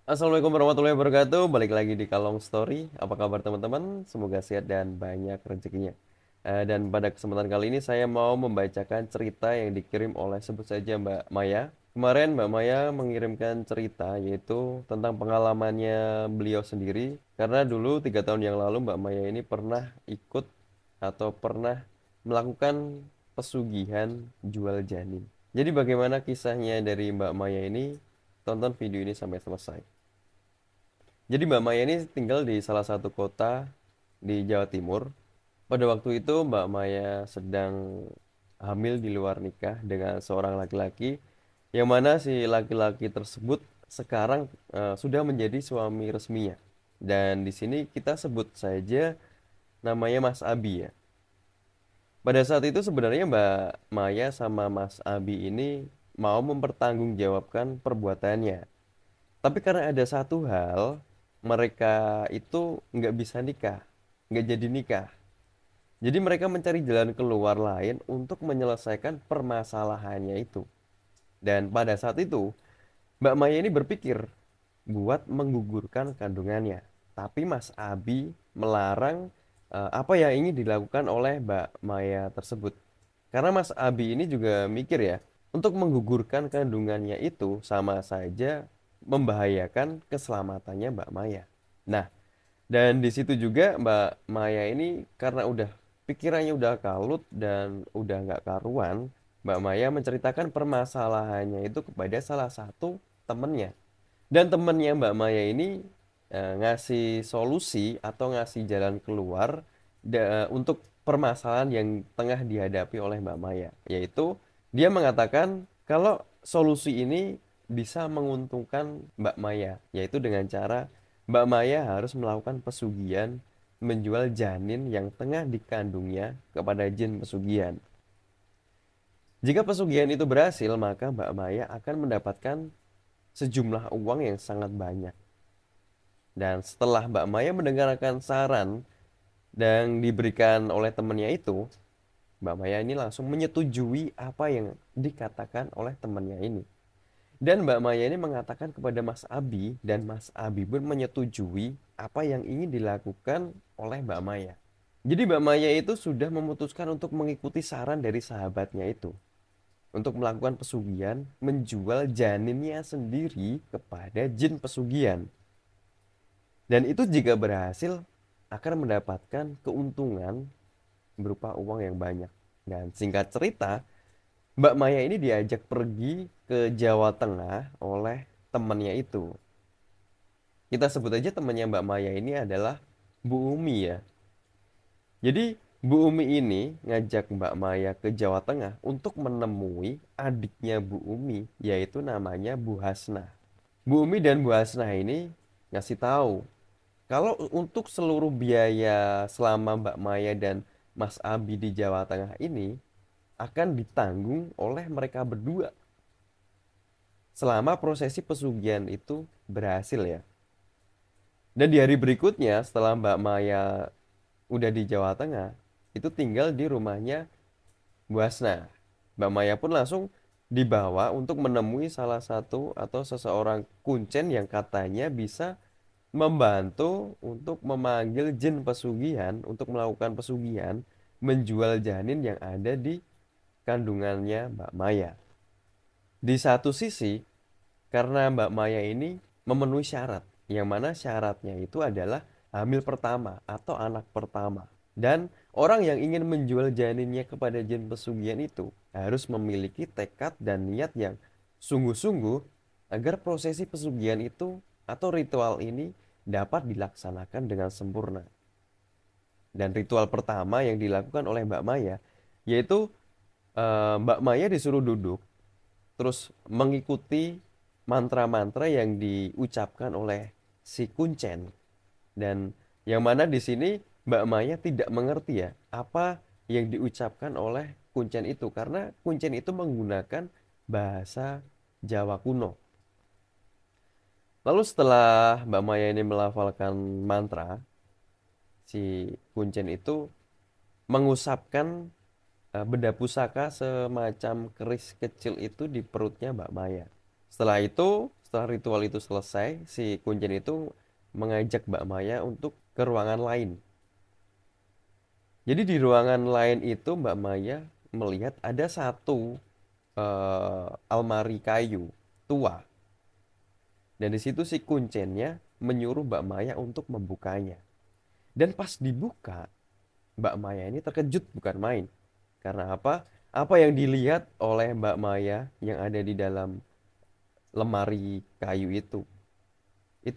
Assalamualaikum warahmatullahi wabarakatuh. Balik lagi di Kalong Story. Apa kabar teman-teman? Semoga sehat dan banyak rezekinya. Dan pada kesempatan kali ini saya mau membacakan cerita yang dikirim oleh sebut saja Mbak Maya. Kemarin Mbak Maya mengirimkan cerita yaitu tentang pengalamannya beliau sendiri. Karena dulu 3 tahun yang lalu Mbak Maya ini pernah ikut atau pernah melakukan pesugihan jual janin. Jadi bagaimana kisahnya dari Mbak Maya ini? Tonton video ini sampai selesai. Jadi Mbak Maya ini tinggal di salah satu kota di Jawa Timur. Pada waktu itu Mbak Maya sedang hamil di luar nikah dengan seorang laki-laki, yang mana si laki-laki tersebut sekarang sudah menjadi suami resminya. Dan di sini kita sebut saja namanya Mas Abi ya. Pada saat itu sebenarnya Mbak Maya sama Mas Abi ini mau mempertanggungjawabkan perbuatannya. Tapi karena ada satu hal, mereka itu nggak bisa nikah, nggak jadi nikah. Jadi mereka mencari jalan keluar lain untuk menyelesaikan permasalahannya itu. Dan pada saat itu, Mbak Maya ini berpikir buat menggugurkan kandungannya. Tapi Mas Abi melarang apa yang ingin dilakukan oleh Mbak Maya tersebut. Karena Mas Abi ini juga mikir ya, untuk menggugurkan kandungannya itu sama saja membahayakan keselamatannya Mbak Maya. Nah, dan di situ juga Mbak Maya ini karena udah pikirannya udah kalut dan udah nggak karuan, Mbak Maya menceritakan permasalahannya itu kepada salah satu temennya. Dan temennya Mbak Maya ini ngasih solusi atau ngasih jalan keluar untuk permasalahan yang tengah dihadapi oleh Mbak Maya, yaitu dia mengatakan kalau solusi ini bisa menguntungkan Mbak Maya, yaitu dengan cara Mbak Maya harus melakukan pesugihan menjual janin yang tengah dikandungnya kepada jin pesugihan. Jika pesugihan itu berhasil, maka Mbak Maya akan mendapatkan sejumlah uang yang sangat banyak. Dan setelah Mbak Maya mendengarkan saran dan diberikan oleh temannya itu, Mbak Maya ini langsung menyetujui apa yang dikatakan oleh temannya ini. Dan Mbak Maya ini mengatakan kepada Mas Abi, dan Mas Abi pun menyetujui apa yang ingin dilakukan oleh Mbak Maya. Jadi Mbak Maya itu sudah memutuskan untuk mengikuti saran dari sahabatnya itu, untuk melakukan pesugihan, menjual janinnya sendiri kepada jin pesugihan. Dan itu jika berhasil akan mendapatkan keuntungan berupa uang yang banyak. Dan singkat cerita, Mbak Maya ini diajak pergi ke Jawa Tengah oleh temannya itu. Kita sebut aja temannya Mbak Maya ini adalah Bu Umi ya. Jadi Bu Umi ini ngajak Mbak Maya ke Jawa Tengah untuk menemui adiknya Bu Umi, yaitu namanya Bu Hasna. Bu Umi dan Bu Hasna ini ngasih tahu kalau untuk seluruh biaya selama Mbak Maya dan Mas Abi di Jawa Tengah ini akan ditanggung oleh mereka berdua selama prosesi pesugihan itu berhasil ya. Dan di hari berikutnya setelah Mbak Maya udah di Jawa Tengah, itu tinggal di rumahnya Bu Hasna. Mbak Maya pun langsung dibawa untuk menemui salah satu atau seseorang kuncen yang katanya bisa membantu untuk memanggil jin pesugihan untuk melakukan pesugihan menjual janin yang ada di kandungannya Mbak Maya. Di satu sisi, karena Mbak Maya ini memenuhi syarat, yang mana syaratnya itu adalah hamil pertama atau anak pertama. Dan orang yang ingin menjual janinnya kepada jin pesugihan itu harus memiliki tekad dan niat yang sungguh-sungguh agar prosesi pesugihan itu atau ritual ini dapat dilaksanakan dengan sempurna. Dan ritual pertama yang dilakukan oleh Mbak Maya yaitu Mbak Maya disuruh duduk terus mengikuti mantra-mantra yang diucapkan oleh si kuncen, dan yang mana di sini Mbak Maya tidak mengerti ya apa yang diucapkan oleh kuncen itu karena kuncen itu menggunakan bahasa Jawa kuno. Lalu setelah Mbak Maya ini melafalkan mantra, si kuncen itu mengusapkan benda pusaka semacam keris kecil itu di perutnya Mbak Maya. Setelah itu Setelah ritual itu selesai, si Kuncen itu mengajak Mbak Maya untuk ke ruangan lain. Jadi di ruangan lain itu Mbak Maya melihat ada satu almari kayu tua. Dan di situ si Kuncennya menyuruh Mbak Maya untuk membukanya. Dan pas dibuka, Mbak Maya ini terkejut bukan main. Karena apa? Apa yang dilihat oleh Mbak Maya yang ada di dalam lemari kayu itu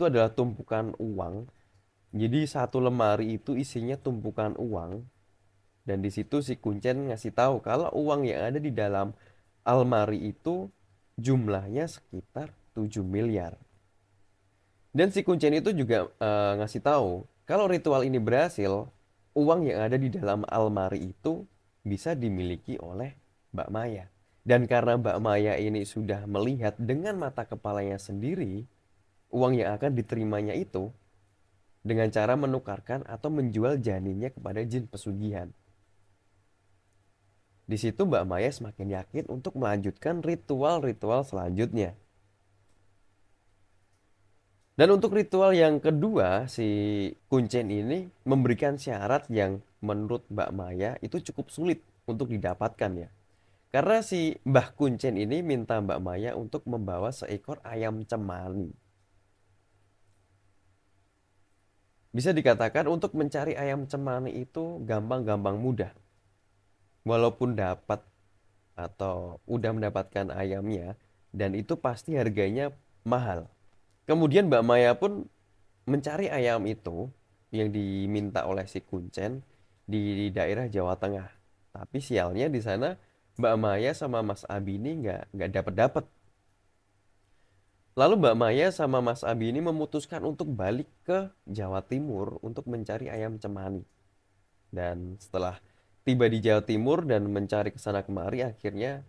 adalah tumpukan uang. Jadi satu lemari itu isinya tumpukan uang. Dan di situ si Kuncen ngasih tahu kalau uang yang ada di dalam almari itu jumlahnya sekitar 7 miliar. Dan si Kuncen itu juga ngasih tahu kalau ritual ini berhasil, uang yang ada di dalam almari itu bisa dimiliki oleh Mbak Maya. Dan karena Mbak Maya ini sudah melihat dengan mata kepalanya sendiri, uang yang akan diterimanya itu dengan cara menukarkan atau menjual janinnya kepada jin pesugihan. Di situ Mbak Maya semakin yakin untuk melanjutkan ritual-ritual selanjutnya. Dan untuk ritual yang kedua, si Kuncen ini memberikan syarat yang menurut Mbak Maya itu cukup sulit untuk didapatkan ya. Karena si Mbah Kuncen ini minta Mbak Maya untuk membawa seekor ayam cemani. Bisa dikatakan untuk mencari ayam cemani itu gampang-gampang mudah. Walaupun dapat atau udah mendapatkan ayamnya, dan itu pasti harganya mahal. Kemudian Mbak Maya pun mencari ayam itu yang diminta oleh si Kuncen di daerah Jawa Tengah. Tapi sialnya di sana Mbak Maya sama Mas Abi ini nggak dapat. Lalu Mbak Maya sama Mas Abi ini memutuskan untuk balik ke Jawa Timur untuk mencari ayam cemani. Dan setelah tiba di Jawa Timur dan mencari ke sana kemari, akhirnya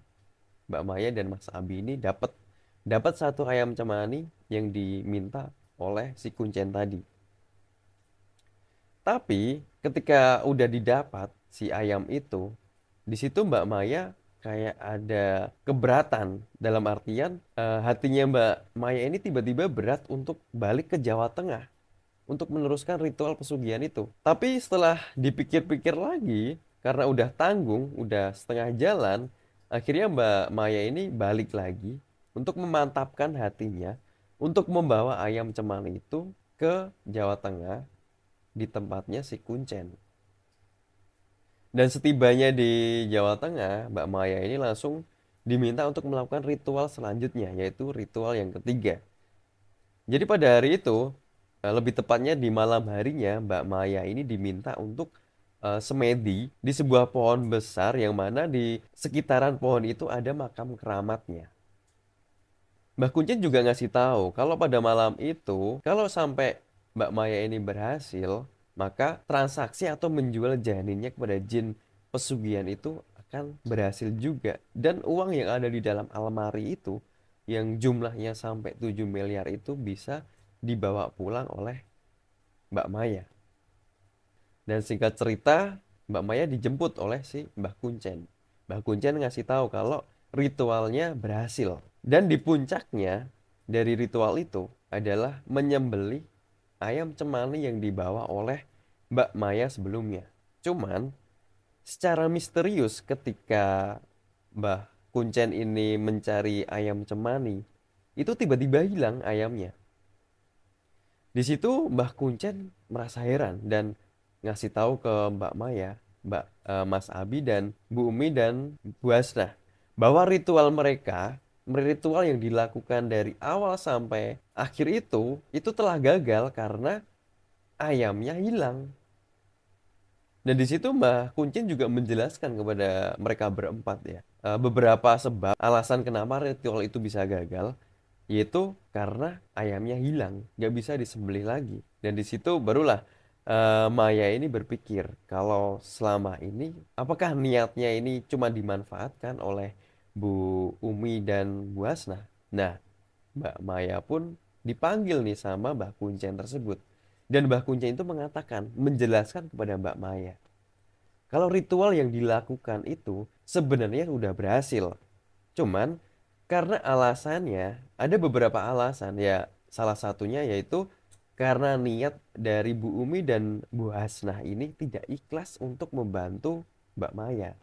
Mbak Maya dan Mas Abi ini dapat dapat satu ayam cemani yang diminta oleh si Kuncen tadi. Tapi ketika udah didapat si ayam itu, di situ Mbak Maya kayak ada keberatan dalam artian hatinya Mbak Maya ini tiba-tiba berat untuk balik ke Jawa Tengah untuk meneruskan ritual pesugihan itu. Tapi setelah dipikir-pikir lagi, karena udah tanggung, udah setengah jalan, akhirnya Mbak Maya ini balik lagi untuk memantapkan hatinya untuk membawa ayam cemani itu ke Jawa Tengah di tempatnya si Kuncen. Dan setibanya di Jawa Tengah, Mbak Maya ini langsung diminta untuk melakukan ritual selanjutnya, yaitu ritual yang ketiga. Jadi pada hari itu, lebih tepatnya di malam harinya, Mbak Maya ini diminta untuk semedi di sebuah pohon besar yang mana di sekitaran pohon itu ada makam keramatnya. Mbak Kuncen juga ngasih tahu kalau pada malam itu, kalau sampai Mbak Maya ini berhasil, maka transaksi atau menjual janinnya kepada jin pesugihan itu akan berhasil juga. Dan uang yang ada di dalam almari itu, yang jumlahnya sampai 7 miliar itu bisa dibawa pulang oleh Mbak Maya. Dan singkat cerita, Mbak Maya dijemput oleh si Mbah Kuncen. Mbah Kuncen ngasih tahu kalau ritualnya berhasil. Dan di puncaknya dari ritual itu adalah menyembelih ayam cemani yang dibawa oleh Mbak Maya sebelumnya. Cuman secara misterius ketika Mbah Kuncen ini mencari ayam cemani, itu tiba-tiba hilang ayamnya. Di situ Mbah Kuncen merasa heran dan ngasih tahu ke Mbak Maya, Mas Abi dan Bu Umi dan Bu Hasnah bahwa ritual yang dilakukan dari awal sampai akhir itu telah gagal karena ayamnya hilang. Dan di situ Mbah Kuncen juga menjelaskan kepada mereka berempat ya, beberapa sebab alasan kenapa ritual itu bisa gagal, yaitu karena ayamnya hilang, nggak bisa disembelih lagi. Dan di situ barulah Maya ini berpikir kalau selama ini apakah niatnya ini cuma dimanfaatkan oleh Bu Umi dan Bu Hasnah. Nah, Mbak Maya pun dipanggil nih sama Mbah Kuncen tersebut. Dan Mbah Kuncen itu mengatakan, menjelaskan kepada Mbak Maya kalau ritual yang dilakukan itu sebenarnya sudah berhasil. Cuman Karena alasannya, ada beberapa alasan ya. Salah satunya yaitu karena niat dari Bu Umi dan Bu Hasnah ini tidak ikhlas untuk membantu Mbak Maya.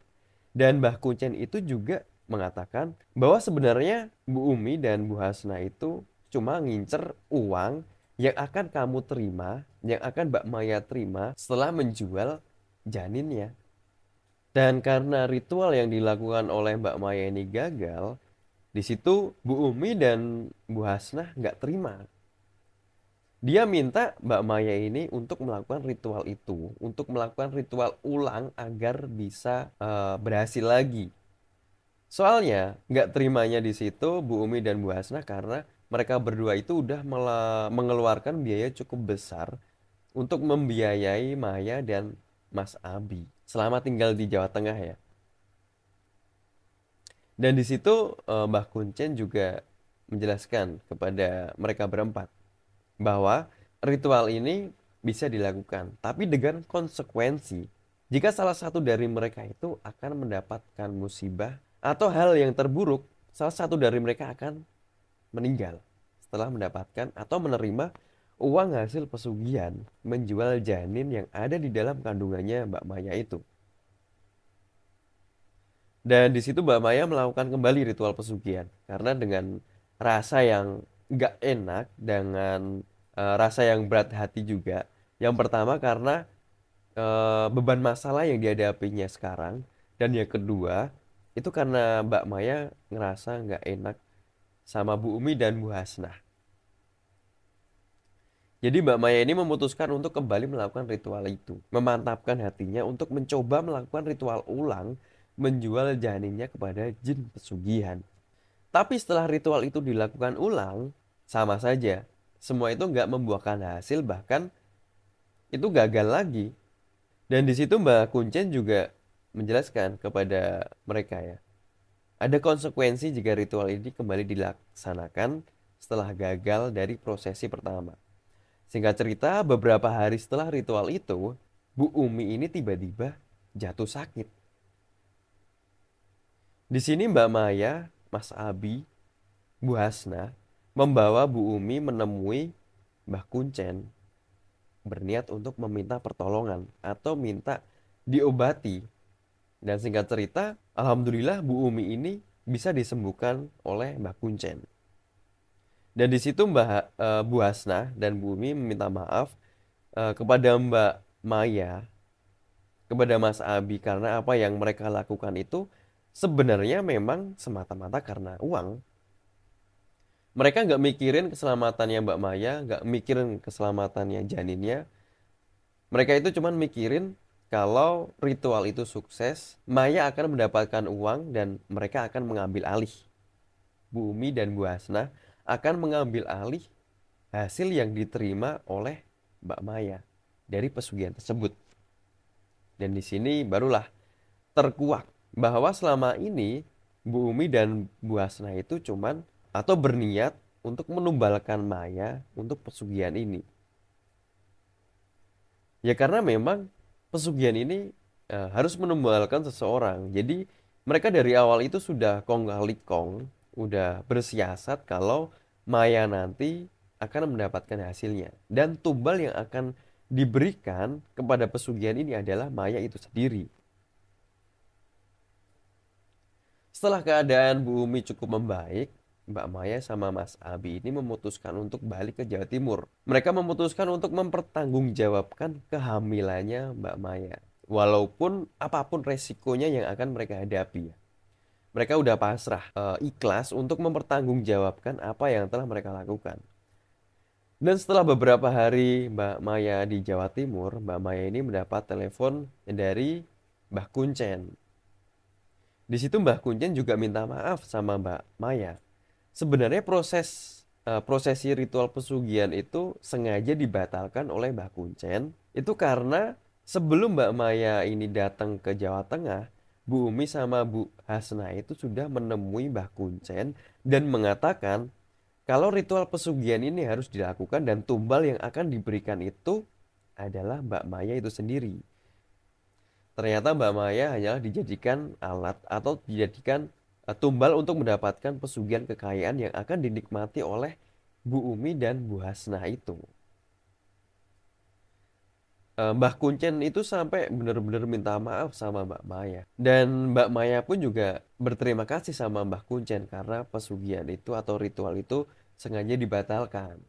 Dan Mbah Kuncen itu juga mengatakan bahwa sebenarnya Bu Umi dan Bu Hasnah itu cuma ngincer uang yang akan kamu terima, yang akan Mbak Maya terima setelah menjual janinnya. Dan karena ritual yang dilakukan oleh Mbak Maya ini gagal, di situ Bu Umi dan Bu Hasnah nggak terima. Dia minta Mbak Maya ini untuk melakukan ritual itu, untuk melakukan ritual ulang agar bisa berhasil lagi. Soalnya nggak terimanya di situ Bu Umi dan Bu Hasnah karena mereka berdua itu udah mengeluarkan biaya cukup besar untuk membiayai Maya dan Mas Abi selama tinggal di Jawa Tengah ya. Dan di situ Mbah Kuncen juga menjelaskan kepada mereka berempat bahwa ritual ini bisa dilakukan, tapi dengan konsekuensi. Jika salah satu dari mereka itu akan mendapatkan musibah atau hal yang terburuk, salah satu dari mereka akan meninggal setelah mendapatkan atau menerima uang hasil pesugihan menjual janin yang ada di dalam kandungannya Mbak Maya itu. Dan di situ Mbak Maya melakukan kembali ritual pesugihan karena dengan rasa yang nggak enak, dengan rasa yang berat hati juga. Yang pertama karena beban masalah yang dihadapinya sekarang, dan yang kedua itu karena Mbak Maya ngerasa nggak enak sama Bu Umi dan Bu Hasnah. Jadi Mbak Maya ini memutuskan untuk kembali melakukan ritual itu, memantapkan hatinya untuk mencoba melakukan ritual ulang menjual janinnya kepada jin pesugihan. Tapi setelah ritual itu dilakukan ulang, sama saja. Semua itu nggak membuahkan hasil, bahkan itu gagal lagi. Dan di situ Mbak Kuncen juga menjelaskan kepada mereka ya. Ada konsekuensi jika ritual ini kembali dilaksanakan setelah gagal dari prosesi pertama. Singkat cerita, beberapa hari setelah ritual itu, Bu Umi ini tiba-tiba jatuh sakit. Di sini Mbak Maya, Mas Abi, Bu Hasna membawa Bu Umi menemui Mbah Kuncen berniat untuk meminta pertolongan atau minta diobati. Dan singkat cerita, alhamdulillah Bu Umi ini bisa disembuhkan oleh Mbah Kuncen. Dan di situ Bu Hasna dan Bu Umi meminta maaf kepada Mbak Maya, kepada Mas Abi karena apa yang mereka lakukan itu sebenarnya memang semata-mata karena uang. Mereka nggak mikirin keselamatannya Mbak Maya, nggak mikirin keselamatannya janinnya. Mereka itu cuman mikirin kalau ritual itu sukses, Maya akan mendapatkan uang dan mereka akan mengambil alih. Bu Umi dan Bu Hasnah akan mengambil alih hasil yang diterima oleh Mbak Maya dari pesugihan tersebut. Dan di sini barulah terkuak bahwa selama ini Bu Umi dan Bu Hasnah itu cuman atau berniat untuk menumbalkan Maya untuk pesugihan ini. Ya karena memang pesugihan ini harus menumbalkan seseorang. Jadi mereka dari awal itu sudah kong kali kong, udah bersiasat kalau Maya nanti akan mendapatkan hasilnya. Dan tumbal yang akan diberikan kepada pesugihan ini adalah Maya itu sendiri. Setelah keadaan Bu Umi cukup membaik, Mbak Maya sama Mas Abi ini memutuskan untuk balik ke Jawa Timur. Mereka memutuskan untuk mempertanggungjawabkan kehamilannya Mbak Maya. Walaupun apapun resikonya yang akan mereka hadapi ya. Mereka udah pasrah, ikhlas untuk mempertanggungjawabkan apa yang telah mereka lakukan. Dan setelah beberapa hari Mbak Maya di Jawa Timur, Mbak Maya ini mendapat telepon dari Mbah Kuncen. Di situ Mbah Kuncen juga minta maaf sama Mbak Maya. Sebenarnya prosesi ritual pesugihan itu sengaja dibatalkan oleh Mbah Kuncen. Itu karena sebelum Mbak Maya ini datang ke Jawa Tengah, Bu Umi sama Bu Hasna itu sudah menemui Mbah Kuncen dan mengatakan kalau ritual pesugihan ini harus dilakukan dan tumbal yang akan diberikan itu adalah Mbak Maya itu sendiri. Ternyata Mbak Maya hanyalah dijadikan alat atau dijadikan tumbal untuk mendapatkan pesugihan kekayaan yang akan dinikmati oleh Bu Umi dan Bu Hasnah itu. Mbah Kuncen itu sampai benar-benar minta maaf sama Mbak Maya. Dan Mbak Maya pun juga berterima kasih sama Mbah Kuncen karena pesugihan itu atau ritual itu sengaja dibatalkan.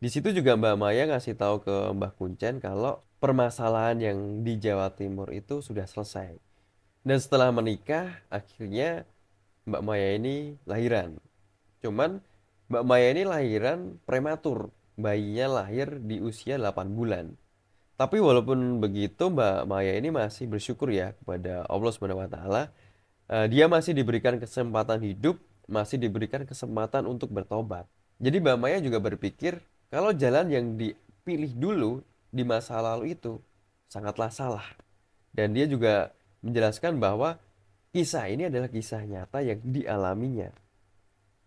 Di situ juga Mbak Maya ngasih tahu ke Mbah Kuncen kalau permasalahan yang di Jawa Timur itu sudah selesai. Dan setelah menikah, akhirnya Mbak Maya ini lahiran. Cuman Mbak Maya ini lahiran prematur. Bayinya lahir di usia 8 bulan. Tapi walaupun begitu Mbak Maya ini masih bersyukur ya kepada Allah Subhanahu wa taala. Dia masih diberikan kesempatan hidup, masih diberikan kesempatan untuk bertobat. Jadi Mbak Maya juga berpikir kalau jalan yang dipilih dulu di masa lalu itu sangatlah salah. Dan dia juga menjelaskan bahwa kisah ini adalah kisah nyata yang dialaminya.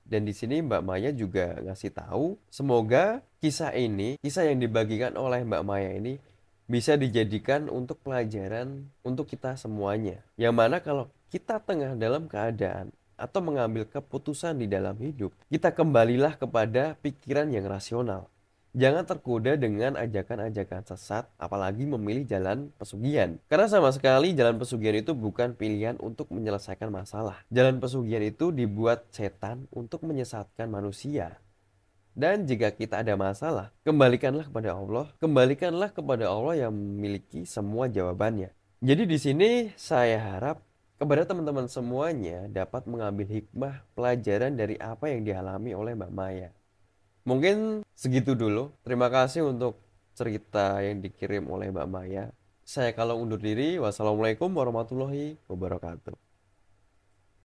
Dan di sini Mbak Maya juga ngasih tahu, semoga kisah ini, kisah yang dibagikan oleh Mbak Maya ini bisa dijadikan untuk pelajaran untuk kita semuanya. Yang mana kalau kita tengah dalam keadaan atau mengambil keputusan di dalam hidup, kita kembalilah kepada pikiran yang rasional. Jangan tergoda dengan ajakan-ajakan sesat, apalagi memilih jalan pesugihan. Karena sama sekali jalan pesugihan itu bukan pilihan untuk menyelesaikan masalah. Jalan pesugihan itu dibuat setan untuk menyesatkan manusia. Dan jika kita ada masalah, kembalikanlah kepada Allah yang memiliki semua jawabannya. Jadi di sini saya harap kepada teman-teman semuanya dapat mengambil hikmah pelajaran dari apa yang dialami oleh Mbak Maya. Mungkin segitu dulu. Terima kasih untuk cerita yang dikirim oleh Mbak Maya. Saya kalau undur diri. Wassalamualaikum warahmatullahi wabarakatuh.